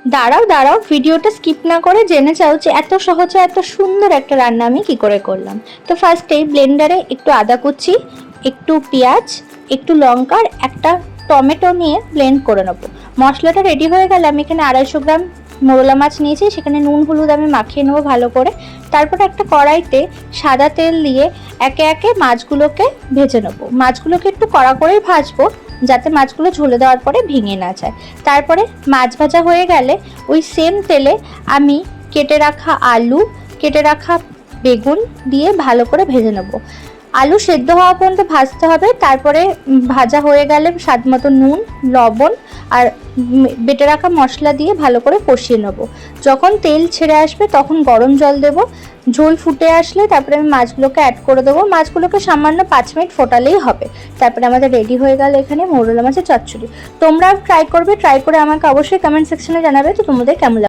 দাঁড়াও দাঁড়াও, ভিডিওটা স্কিপ না করে জেনে যাও যে এত সহজে এত সুন্দর একটা রান্না আমি কি করে করলাম। তো ফার্স্টেই ব্লেন্ডারে একটু আদা কুচি, একটু পেঁয়াজ, একটু লঙ্কা আর একটা টমেটো নিয়ে ব্লেন্ড করে নেবো। মশলাটা রেডি হয়ে গেলে আমি এখানে 250 গ্রাম মোরলা মাছ নিয়েছি, সেখানে নুন হলুদ আমি মাখিয়ে নেবো ভালো করে। তারপর একটা কড়াইতে সাদা তেল দিয়ে একে একে মাছগুলোকে ভেজে নেবো। মাছগুলোকে একটু কড়া করেই ভাজবো, যাতে মাছগুলো ঝোলে দেওয়ার পরে ভেঙে না যায়। তারপরে মাছ ভাজা হয়ে গেলে ওই সেম তেলে আমি কেটে রাখা আলু, কেটে রাখা বেগুন দিয়ে ভালো করে ভেজে নেব। আলু সেদ্ধ হওয়া পর্যন্ত ভাজতে হবে। তারপরে ভাজা হয়ে গেলে স্বাদ মতো নুন, লবণ আর বেটে রাখা মশলা দিয়ে ভালো করে কষিয়ে নেব। যখন তেল ছেড়ে আসবে তখন গরম জল দেব। ঝোল ফুটে আসলে তারপরে আমি মাছগুলোকে অ্যাড করে দেবো। মাছগুলোকে সামান্য 5 মিনিট ফোটালেই হবে। তারপরে আমাদের রেডি হয়ে গেল এখানে মোরলা মাছের চচ্চড়ি। তোমরা ট্রাই করবে, ট্রাই করে আমাকে অবশ্যই কমেন্ট সেকশনে জানাবে তো তোমাদের কেমন লাগে।